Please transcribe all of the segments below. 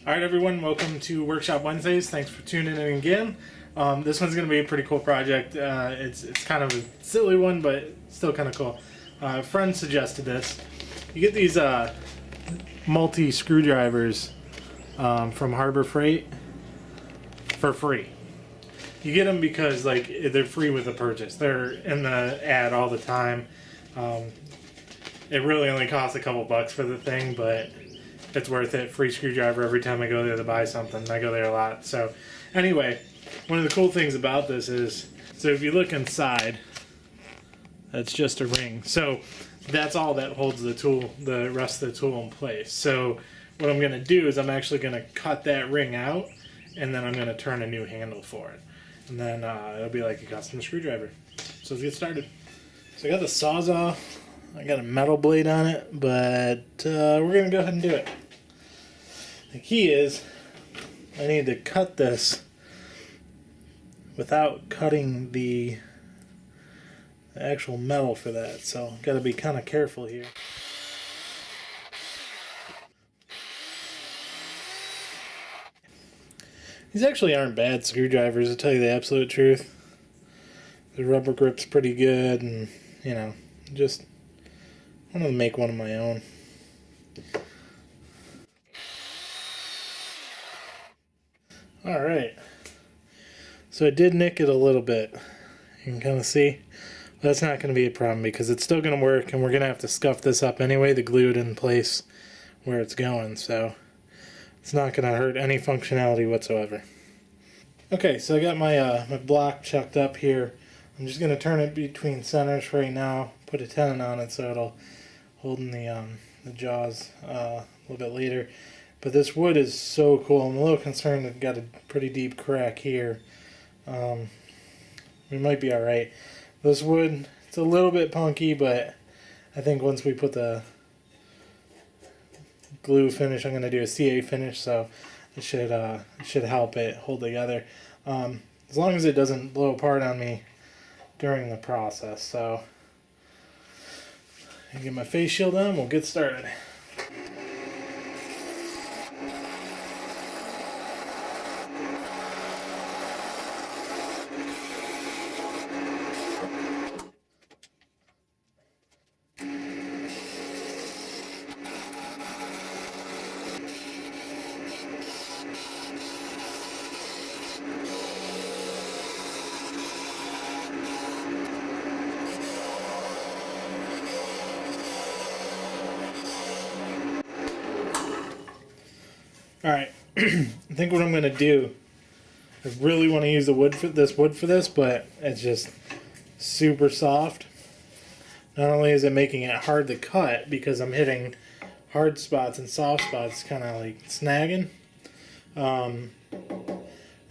All right, everyone, welcome to Workshop Wednesdays. Thanks for tuning in again. This one's going to be a pretty cool project. It's kind of a silly one, but still kind of cool. A friend suggested this. You get these multi screwdrivers from Harbor Freight for free. You get them because they're free with the purchase. They're in the ad all the time. It really only costs a couple bucks for the thing, but it's worth it. Free screwdriver every time I go there to buy something. I go there a lot. So anyway, one of the cool things about this is, so if you look inside, that's just a ring. So that's all that holds the tool, the rest of the tool in place. So what I'm going to do is I'm actually going to cut that ring out, and then I'm going to turn a new handle for it. And then it'll be like a custom screwdriver. So let's get started. So I got the Sawzall. I got a metal blade on it, but we're going to go ahead and do it. The key is I need to cut this without cutting the actual metal for that, so got to be kind of careful here. These actually aren't bad screwdrivers, to tell you the absolute truth. The rubber grip's pretty good, and you know, just I'm gonna make one of my own. Alright, so I did nick it a little bit. You can kind of see. But that's not going to be a problem because it's still going to work, and we're going to have to scuff this up anyway to glue it in place where it's going, so it's not going to hurt any functionality whatsoever. Okay, so I got my my block chucked up here. I'm just going to turn it between centers right now, put a tenon on it so it'll hold in the jaws a little bit later. But this wood is so cool. I'm a little concerned it's got a pretty deep crack here. We might be alright. This wood, it's a little bit punky, but I think once we put the glue finish, I'm going to do a CA finish, so it should help it hold together. As long as it doesn't blow apart on me during the process. So, I get my face shield on, we'll get started. Alright, I think what I'm going to do, I really want to use the wood for this, but it's just super soft. Not only is it making it hard to cut because I'm hitting hard spots and soft spots, kind of like snagging. I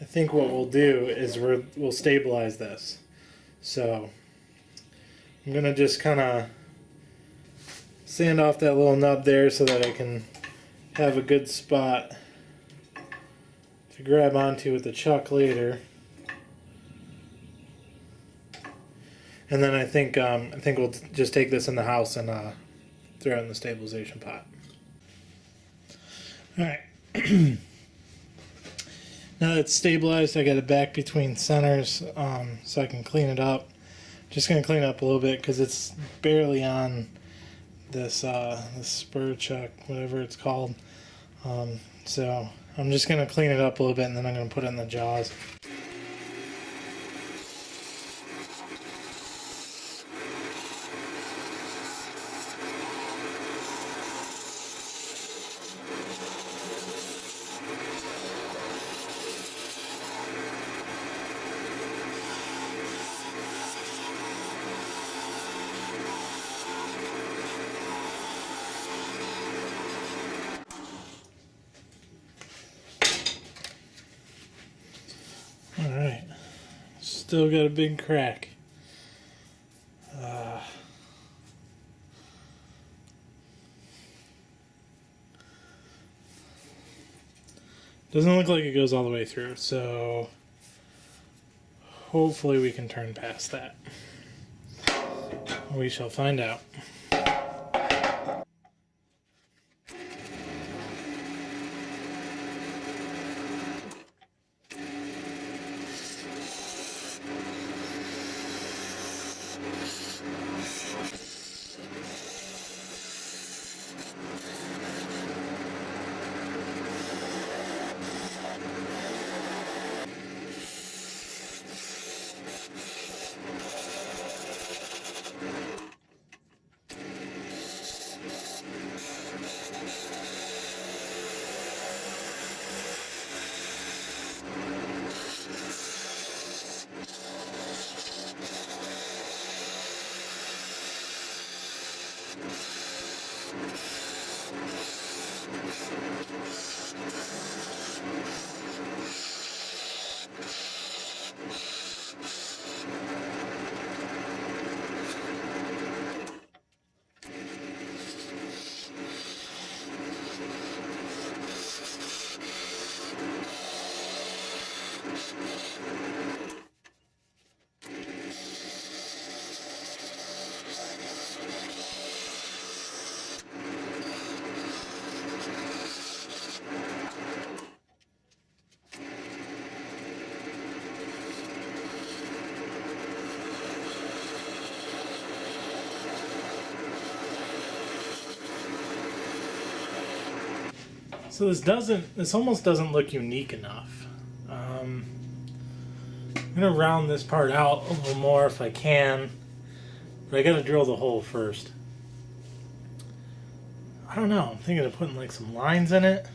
think what we'll do is we'll stabilize this. So I'm going to just kind of sand off that little nub there so that I can have a good spot to grab onto with the chuck later. And then I think we'll just take this in the house and throw it in the stabilization pot. Alright. Now that it's stabilized, I got it back between centers so I can clean it up. Just going to clean it up a little bit because it's barely on this spur chuck, whatever it's called. So I'm just going to clean it up a little bit, and then I'm going to put it in the jaws. Alright, still got a big crack. Doesn't look like it goes all the way through, so hopefully we can turn past that. We shall find out. So this almost doesn't look unique enough. I'm gonna round this part out a little more if I can, but I gotta drill the hole first. I don't know, I'm thinking of putting like some lines in it.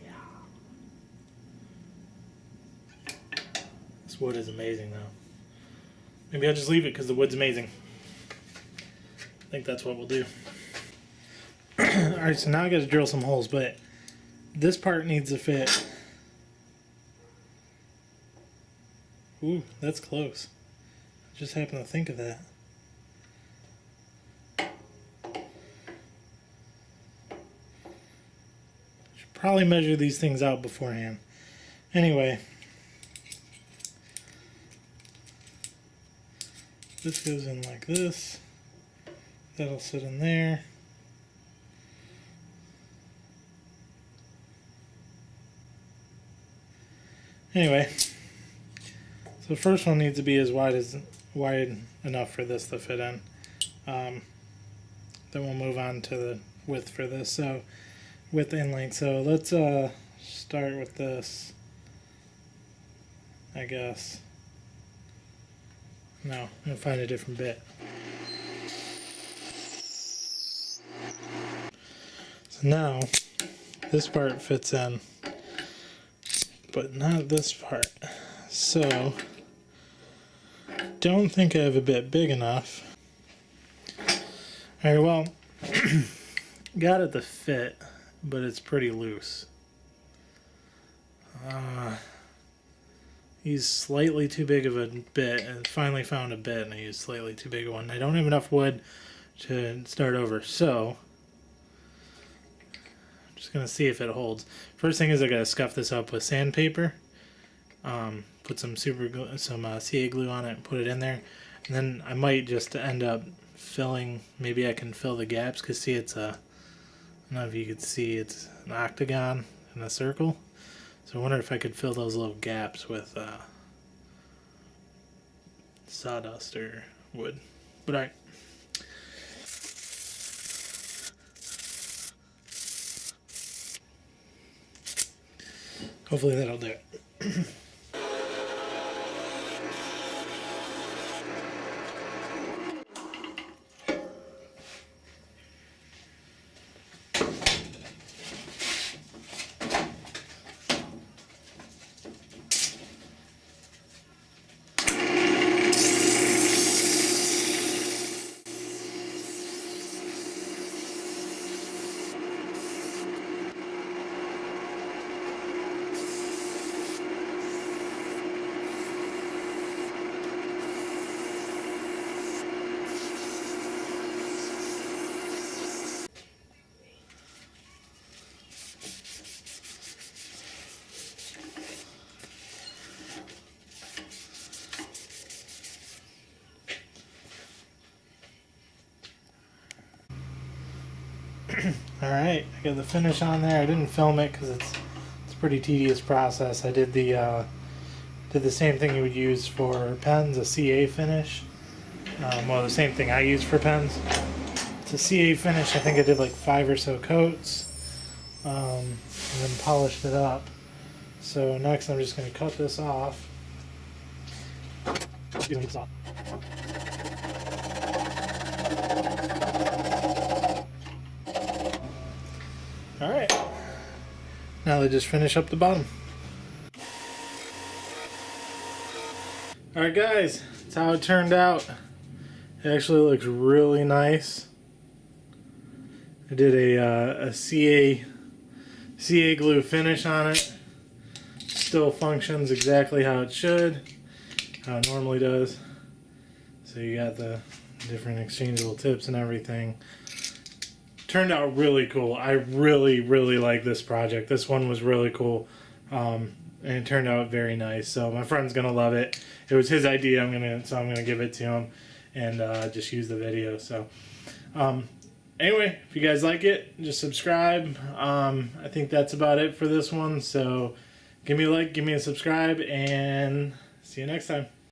Yeah. This wood is amazing though. Maybe I'll just leave it because the wood's amazing. I think that's what we'll do. Alright, so now I gotta drill some holes, but this part needs to fit. Ooh, that's close. I just happened to think of that. Should probably measure these things out beforehand. Anyway. This goes in like this. That'll sit in there. Anyway, so the first one needs to be as wide enough for this to fit in. Then we'll move on to the width for this. So width and length. So let's start with this, I guess. No, I'm gonna find a different bit. So now this part fits in, but not this part. So don't think I have a bit big enough. Alright, well, got it to fit, but it's pretty loose. Used slightly too big of a bit, and finally found a bit, and I used slightly too big a one. I don't have enough wood to start over, so I'm just gonna see if it holds. First thing is I gotta scuff this up with sandpaper, put some CA glue on it, and put it in there, and then I might just end up filling. Maybe I can fill the gaps, because see, it's a, I don't know if you could see, it's an octagon and a circle. So I wonder if I could fill those little gaps with sawdust or wood. But alright. Hopefully that'll do it. Alright, I got the finish on there. I didn't film it because it's a pretty tedious process. I did the same thing you would use for pens, a CA finish. Well, the same thing I use for pens. It's a CA finish. I think I did like 5 or so coats, and then polished it up. So next I'm just going to cut this off. Alright, now they just finish up the bottom. Alright guys, that's how it turned out. It actually looks really nice. I did a CA glue finish on it. Still functions exactly how it should, how it normally does. So you got the different exchangeable tips and everything. Turned out really cool. I really like this project. This one was really cool, and it turned out very nice. So my friend's gonna love it. It was his idea. I'm gonna give it to him and just use the video. So anyway, if you guys like it, just subscribe. I think that's about it for this one. So give me a like, give me a subscribe, and see you next time.